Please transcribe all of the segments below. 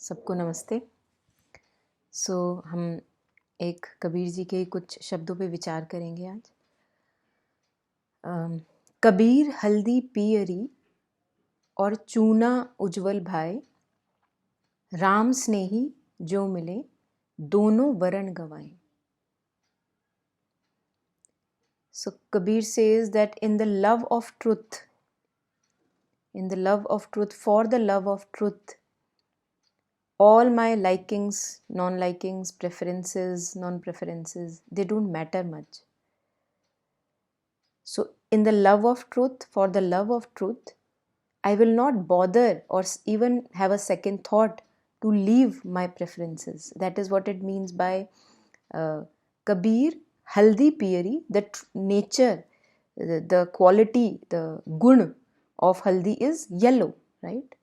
सबको नमस्ते। हम एक कबीर जी के कुछ शब्दों पे विचार करेंगे आज। कबीर हल्दी पियरी और चूना उज्जवल भाई, राम स्नेही जो मिले दोनों वरण गवाएं. So Kabir says that in the love of truth, for the love of truth, all my likings, non-likings, preferences, non-preferences, they don't matter much. So in the love of truth, for the love of truth, I will not bother or even have a second thought to leave my preferences. That is what it means by Kabir, Haldi Piyari, the nature, the quality, the gun of Haldi is yellow, right?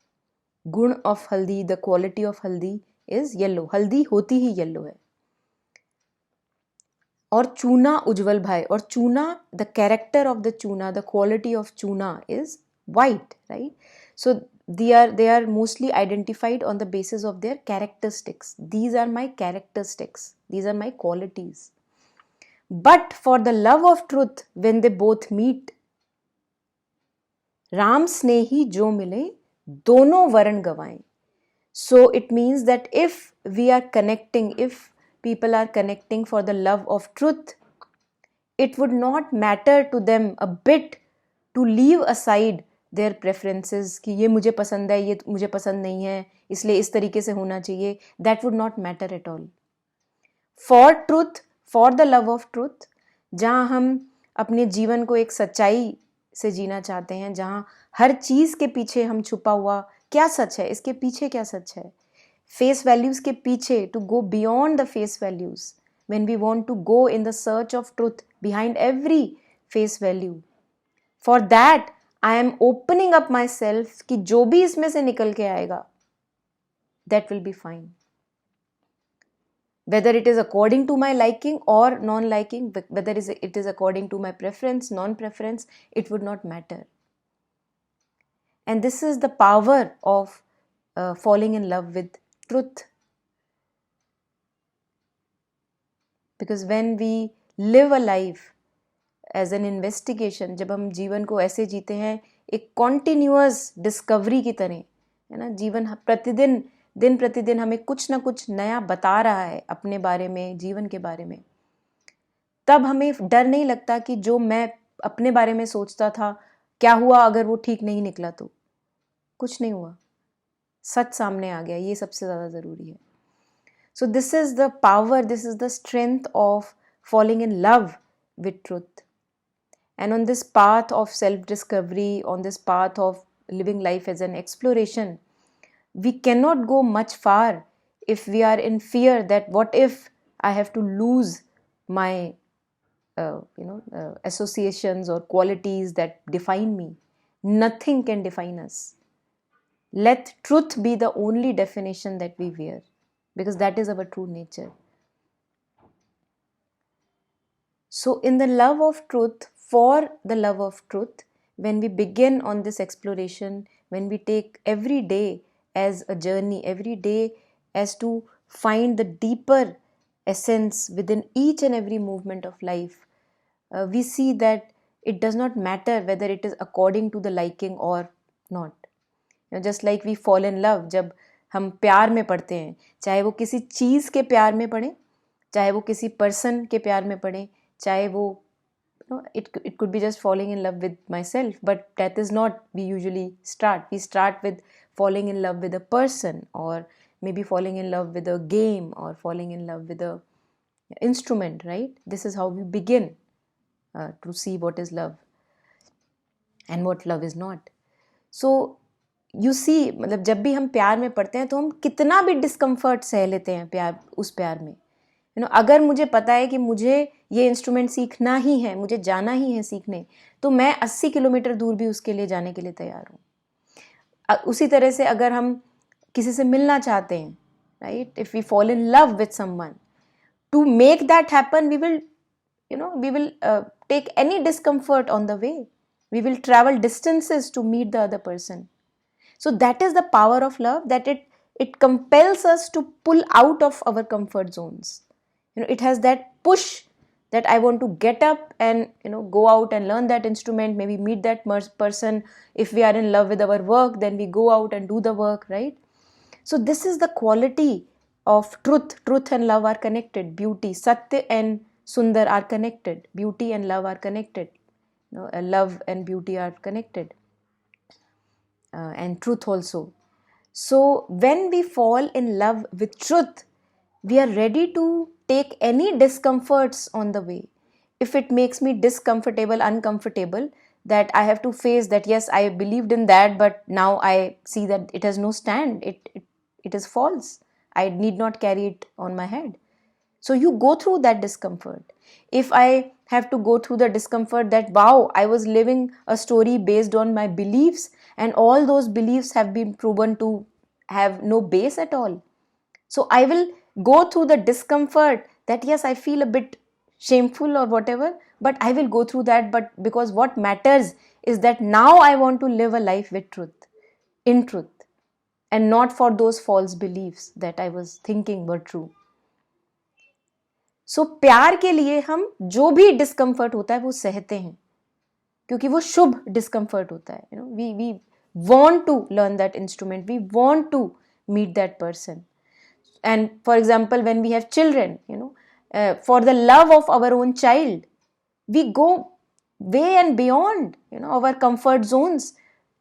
Gun of Haldi, the quality of Haldi is yellow. Haldi hoti hi yellow hai. और चूना उज्जवल भाई, और चूना, the character of the chuna, the quality of chuna is white, right? So they are mostly identified on the basis of their characteristics. These are my characteristics, these are my qualities. But for the love of truth, when they both meet, Ram स्नेही जो मिले दोनों वरण गवाएं. So it means that if we are connecting, if people are connecting for the love of truth, it would not matter to them a bit to leave aside their preferences कि ये मुझे पसंद है, ये मुझे पसंद नहीं है, इसलिए इस तरीके से होना चाहिए. That would not matter at all. For truth, for the love of truth, जहाँ हम अपने जीवन को एक सच्चाई से जीना चाहते हैं, जहाँ हर चीज़ के पीछे हम छुपा हुआ क्या सच है, इसके पीछे क्या सच है, फेस वैल्यूज़ के पीछे, to go beyond the face values, when we want to go in the search of truth behind every face value, for that I am opening up myself कि जो भी इसमें से निकल के आएगा, that will be fine. Whether it is according to my liking or non-liking, whether it is according to my preference, non-preference, it would not matter. And this is the power of falling in love with truth. Because when we live a life as an investigation, जब हम जीवन को ऐसे जीते हैं एक continuous discovery की तरह, है ना, जीवन प्रतिदिन दिन प्रतिदिन हमें कुछ ना कुछ नया बता रहा है अपने बारे में, जीवन के बारे में, तब हमें डर नहीं लगता कि जो मैं अपने बारे में सोचता था, क्या हुआ अगर वो ठीक नहीं निकला तो. कुछ नहीं हुआ, सच सामने आ गया, ये सबसे ज़्यादा ज़रूरी है. So this is the power, this is the strength of falling in love with truth. And on this path of self-discovery, on this path of living life as an exploration, we cannot go much far if we are in fear that what if I have to lose my associations or qualities that define me. Nothing can define us. Let truth be the only definition that we wear, because that is our true nature. So in the love of truth, for the love of truth, when we begin on this exploration, when we take every day as a journey, every day as to find the deeper essence within each and every movement of life, we see that it does not matter whether it is according to the liking or not. Just like we fall in love, जब हम प्यार में पड़ते हैं, चाहे वो किसी चीज़ के प्यार में पड़े, चाहे वो किसी पर्सन के प्यार में पड़े, चाहे वो it could be just falling in love with myself, but that is not we usually start. We start with falling in love with a person, or maybe falling in love with a game, or falling in love with a instrument, right? This is how we begin to see what is love and what love is not. So you see, मतलब जब भी हम प्यार में पड़ते हैं तो हम कितना भी डिस्कम्फर्ट सह लेते हैं प्यार, उस प्यार में. अगर मुझे पता है कि मुझे ये इंस्ट्रूमेंट सीखना ही है, मुझे जाना ही है सीखने, तो मैं 80 किलोमीटर दूर भी उसके लिए जाने के लिए तैयार हूँ. उसी तरह से अगर हम किसी से मिलना चाहते हैं, right, if we fall in love with someone, to make that happen we will take any discomfort on the way. We will travel distances to meet the other person. So that is the power of love, that it it compels us to pull out of our comfort zones. It has that push that I want to get up and go out and learn that instrument, maybe meet that person. If we are in love with our work, then we go out and do the work, right? So this is the quality of truth. Truth and love are connected. Beauty, Satya and Sundar are connected. Beauty and love are connected. Love and beauty are connected. And truth also. So when we fall in love with truth, we are ready to take any discomforts on the way. If it makes me uncomfortable, that I have to face that, yes, I believed in that, but now I see that it has no stand. It is false. I need not carry it on my head. So you go through that discomfort. If I have to go through the discomfort that, wow, I was living a story based on my beliefs, and all those beliefs have been proven to have no base at all. So I will go through the discomfort that, yes, I feel a bit shameful or whatever, but I will go through that. But because what matters is that now I want to live a life with truth, in truth, and not for those false beliefs that I was thinking were true. सो प्यार के लिए हम जो भी discomfort होता है वो सहते हैं, क्योंकि वो शुभ डिस्कम्फर्ट होता है. We want to learn that instrument, we want to meet that person. And for example, when we have children, for the love of our own child, we go way and beyond our comfort zones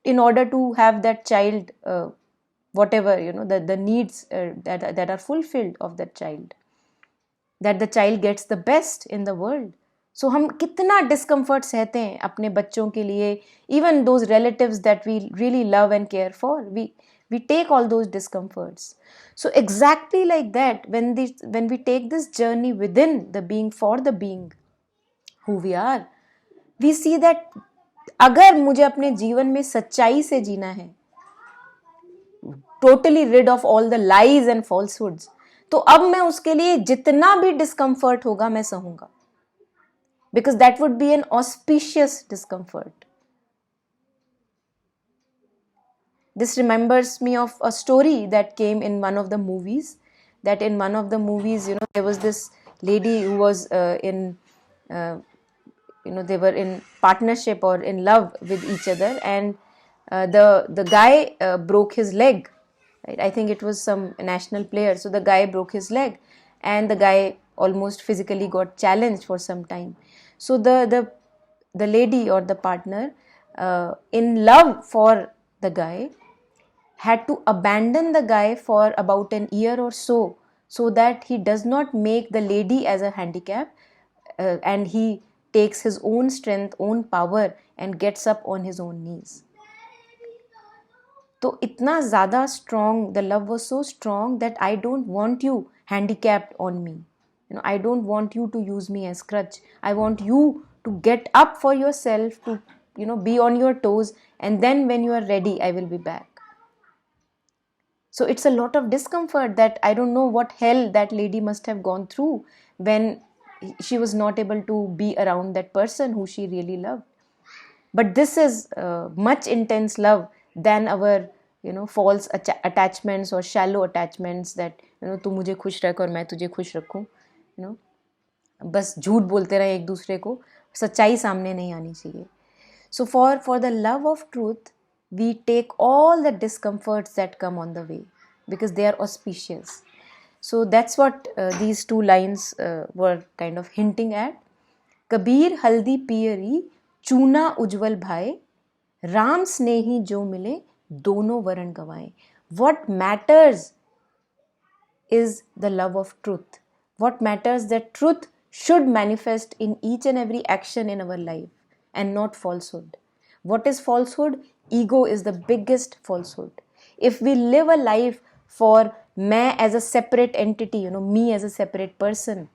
in order to have that child, whatever the needs that are fulfilled of that child, that the child gets the best in the world. So हम कितना discomfort सहते हैं अपने बच्चों के लिए, even those relatives that we really love and care for, we take all those discomforts. So exactly like that, when we take this journey within the being, for the being who we are, we see that अगर मुझे अपने जीवन में सच्चाई से जीना है, totally rid of all the lies and falsehoods, तो अब मैं उसके लिए जितना भी डिस्कम्फर्ट होगा मैं सहूंगा, because that would be an auspicious discomfort. This remembers me of a story that came in one of the movies, that in one of the movies, there was this lady who was they were in partnership or in love with each other, and the guy broke his leg, right? I think it was some national player. So the guy broke his leg, and the guy almost physically got challenged for some time. So the lady or the partner, in love for the guy, had to abandon the guy for about an year or so that he does not make the lady as a handicap, and he takes his own strength, own power, and gets up on his own knees. तो इतना ज़्यादा strong, the love was so strong that I don't want you handicapped on me. I don't want you to use me as crutch. I want you to get up for yourself, to be on your toes, and then when you are ready, I will be back. So it's a lot of discomfort that I don't know what hell that lady must have gone through when she was not able to be around that person who she really loved. But this is much intense love than our false attachments or shallow attachments that तू मुझे खुश रख और मैं तुझे खुश रखूं. बस झूठ बोलते रहे एक दूसरे को, सच्चाई सामने नहीं आनी चाहिए. So for the love of truth, we take all the discomforts that come on the way because they are auspicious. So that's what these two lines were kind of hinting at. Kabir हल्दी पियरी चूना उज्जवल भाई, राम स्नेही जो मिले दोनों वरण गवाए. What matters is the love of truth. What matters that truth should manifest in each and every action in our life and not falsehood. What is falsehood? Ego is the biggest falsehood. If we live a life for मैं as a separate entity, me as a separate person,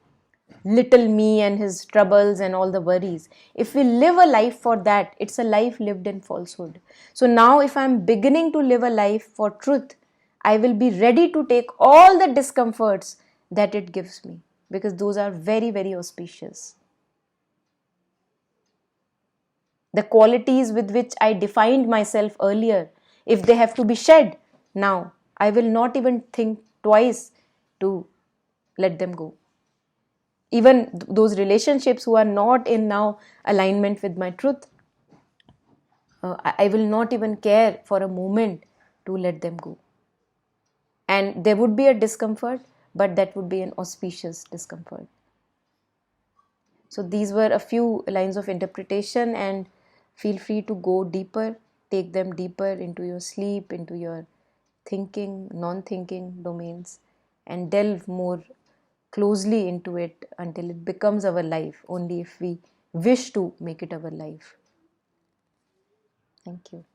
little me and his troubles and all the worries, if we live a life for that, it's a life lived in falsehood. So now if I'm beginning to live a life for truth, I will be ready to take all the discomforts that it gives me, because those are very, very auspicious. The qualities with which I defined myself earlier, if they have to be shed, now I will not even think twice to let them go. Even those relationships who are not in now alignment with my truth, I will not even care for a moment to let them go. And there would be a discomfort, but that would be an auspicious discomfort. So these were a few lines of interpretation, and feel free to go deeper, take them deeper into your sleep, into your thinking, non-thinking domains, and delve more closely into it until it becomes our life, only if we wish to make it our life. Thank you.